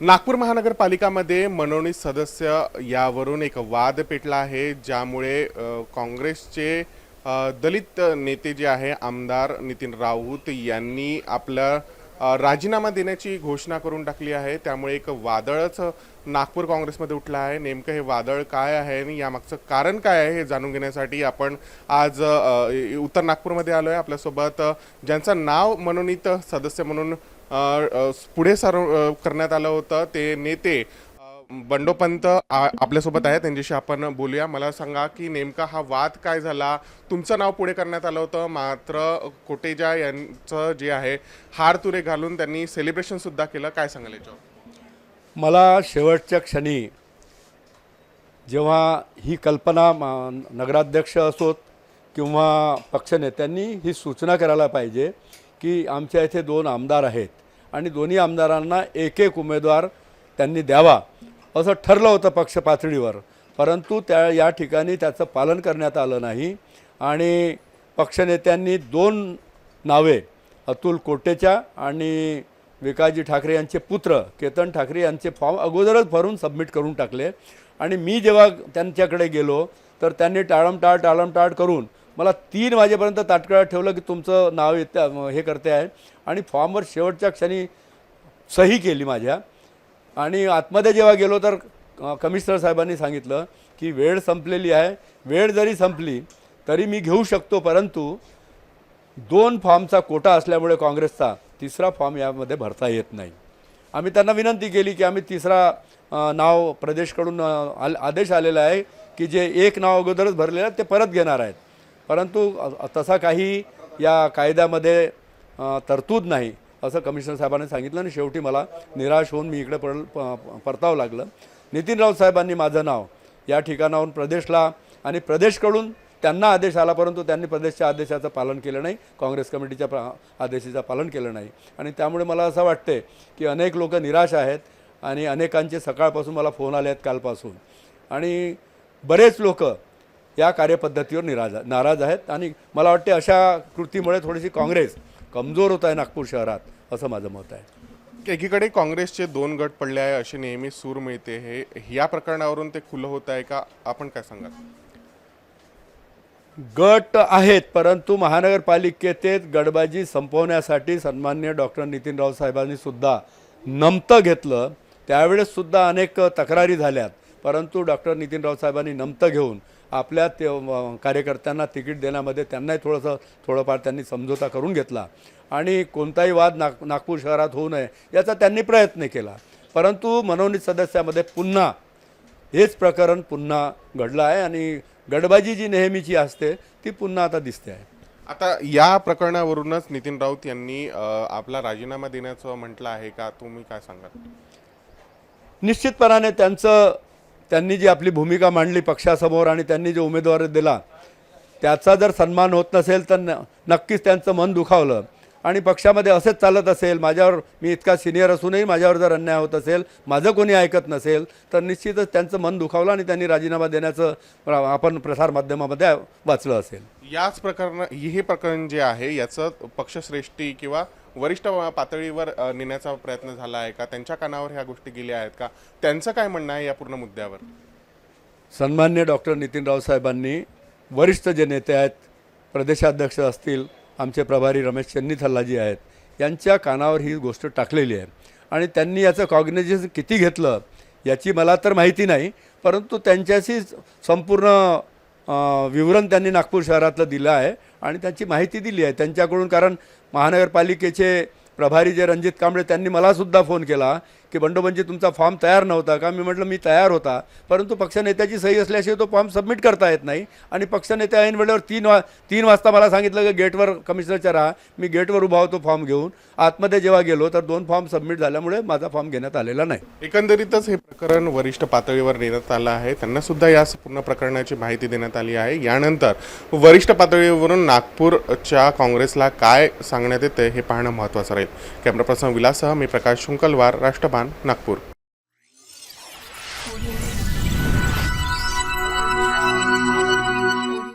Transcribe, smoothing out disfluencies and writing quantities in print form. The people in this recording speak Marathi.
नागपूर महानगरपालिकामध्ये मनोनीत सदस्य यावरून एक वाद पेटला आहे, ज्यामुळे काँग्रेसचे दलित नेते जे आहे आमदार नितीन राऊत यांनी आपला राजीनामा देण्याची घोषणा करून टाकली आहे। त्यामुळे एक वादळच नागपूर काँग्रेसमध्ये उठला आहे। नेमकं हे वादळ काय आहे आणि यामागचं कारण काय आहे हे जाणून घेण्यासाठी आपण आज उत्तर नागपूरमध्ये आलो आहे। आपल्यासोबत ज्यांचं नाव मनोनीत सदस्य म्हणून पुढे करण्यात आलं होतं ते नेते बंडोपंत आपल्यासोबत आहेत, त्यांच्याशी आपण बोलूया। मला सांगा की नेमका हा वाद काय झाला? तुमचं नाव पुढे करण्यात आलं होतं, मात्र कोटेजा यांचं जे आहे हार तुरे घालून त्यांनी सेलिब्रेशन सुद्धा केलं, काय सांगाल याच्यावर? मला शेवटच्या क्षणी जेव्हा ही कल्पना नगराध्यक्ष असोत किंवा पक्षनेत्यांनी ही सूचना करायला पाहिजे की आमच्या इथे 2 आमदार आहेत आणि दोन्ही आमदारांना एक उमेदवार त्यांनी द्यावा असं ठरलं होतं पक्ष पातळीवर, परंतु या ठिकाणी त्याचं पालन करण्यात आलं नाही आणि पक्षनेत्यांनी 2 नावे अतुल कोटेचा आणि विकासजी ठाकरे यांचे पुत्र केतन ठाकरे यांचे फॉर्म अगोदरच भरून सबमिट करून टाकले आणि मी जेव्हा त्यांच्याकडे गेलो तर त्यांनी टाळमटाळ करून मला 3 वाजेपर्यंत ताटकळत ठेवलं की तुमचं नाव हे करते आहे आणि फॉर्मवर शेवटच्या क्षणी सही केली माझ्या। आणि आतमध्ये जेव्हा गेलो तर कमिशनर साहेबांनी सांगितलं की वेळ संपलेली आहे, वेळ जरी संपली तरी मी घेऊ शकतो, परंतु 2 फॉर्मचा कोटा असल्यामुळे काँग्रेसचा 3रा फॉर्म यामध्ये भरता येत नाही। आम्ही त्यांना विनंती केली की आम्ही 3रा नाव प्रदेशकडून आदेश आलेला आहे की जे 1 नाव अगोदरच भरलेलं ते परत घेणार आहेत, परंतु तसा काही या कायद्यामध्ये तरतूद नाही असं कमिशनर साहेबांनी सांगितलं आणि शेवटी मला निराश होऊन मी इकडे परतावं लागलं। नितीन राऊत साहेबांनी माझं नाव या ठिकाणाहून प्रदेशला आणि प्रदेशकडून त्यांना आदेश आला, परंतु त्यांनी प्रदेशच्या आदेशाचं पालन केलं नाही, काँग्रेस कमिटीच्या आदेशाचं पालन केलं नाही आणि त्यामुळे मला असं वाटते की अनेक लोक निराश आहेत आणि अनेकांचे सकाळपासून मला फोन आले आहेत कालपासून आणि बरेच लोक या कार्यपद्धतीवर नाराज आहेत आणि मला वाटते अशा कृतीमुळे थोडीशी काँग्रेस कमजोर होत आहे नागपूर शहरात असं माझं मत आहे। एकीकडे काँग्रेसचे 2 गट पडले आहे अशी नेहमी सूर मिळते, हे या प्रकरणावरून ते खुलं होत आहे का? आपण काय सांगाल? गट आहेत, परंतु महानगरपालिकेत गटबाजी संपवण्यासाठी सन्माननीय डॉक्टर नितीन राऊत साहेबांनी सुद्धा नमतं घेतलं। त्यावेळेस सुद्धा अनेक तक्रारी झाल्यात, परंतु डॉक्टर नितीन राऊत साहेबांनी नमतं घेऊन आपल्या कार्यकर्त्यांना तिकीट देण्यामध्ये त्यांनाही थोडंफार त्यांनी समझोता करून घेतला आणि कोणताही वाद नागपूर शहरात होऊ नये याचा त्यांनी प्रयत्न केला, परंतु मनोनीत सदस्यामध्ये पुन्हा हेच प्रकरण पुन्हा घडलं आहे आणि गटबाजी जी नेहमीची असते ती पुन्हा आता दिसते आहे। आता या प्रकरणावरूनच नितीन राऊत यांनी आपला राजीनामा देण्याचं म्हटलं आहे का? तुम्ही काय सांगाल? निश्चितपणाने त्यांनी जी आपली भूमिका मांडली पक्षासमोर आणि त्यांनी जो उमेदवार दिला त्याचा जर सन्मान होत नसेल तर नक्कीच त्यांचं मन दुखावलं आणि पक्षामध्ये असेच चालत असेल, माझ्यावर मी इतका सिनियर असूनही माझ्यावर जर अन्याय होत असेल, माझं कोणी ऐकत नसेल तर निश्चितच त्यांचं मन दुखावलं आणि त्यांनी राजीनामा देण्याचं आपण प्रसारमाध्यमामध्ये वाचलं असेल। याच हे प्रकरण जे आहे याचं पक्षश्रेष्ठी किंवा वरिष्ठ पातळीवर नेण्याचा प्रयत्न झाला आहे का? त्यांच्या कानावर ह्या गोष्टी गेल्या आहेत का? त्यांचं काय म्हणणं आहे या पूर्ण मुद्द्यावर? सन्माननीय डॉक्टर नितीन राऊत साहेबांनी वरिष्ठ जे नेते आहेत, प्रदेशाध्यक्ष असतील, आमचे प्रभारी रमेश चन्नीथल्लाजी आहेत, यांच्या कानावर ही गोष्ट टाकलेली आहे आणि त्यांनी याचं कॉग्निझन्स किती घेतलं याची मला तर माहिती नाही, परंतु त्यांच्याशी संपूर्ण विवरण त्यांनी नागपूर शहरातलं दिलं आहे आणि त्याची माहिती दिली आहे त्यांच्याकडून। कारण महानगरपालिकेचे प्रभारी जे रणजित कांबळे त्यांनी मला सुद्धा फोन केला की बंडोपंतजी तुमचा फॉर्म तयार नव्हता का? मी म्हटलं मी तयार होता, परंतु पक्षनेत्याची सही असल्याशिवाय तो फॉर्म सबमिट करता येत नाही आणि पक्षनेत्या ऐन वेळेवर 3 वाजता मला सांगितलं की गेटवर कमिशनरच्या राहा। मी गेटवर उभा होतो फॉर्म घेऊन, आतमध्ये जेव्हा गेलो तर 2 फॉर्म सबमिट झाल्यामुळे माझा फॉर्म घेण्यात आलेला नाही। एकंदरीतच हे प्रकरण वरिष्ठ पातळीवर नेण्यात आलं आहे, त्यांना सुद्धा या पूर्ण प्रकरणाची माहिती देण्यात आली आहे। यानंतर वरिष्ठ पातळीवरून नागपूरच्या काँग्रेसला काय सांगण्यात येते हे पाहणं महत्त्वाचं राहील। कॅमेरा पर्सन विलाससह मी प्रकाश शुंकलवार, राष्ट्रभान, नागपूर।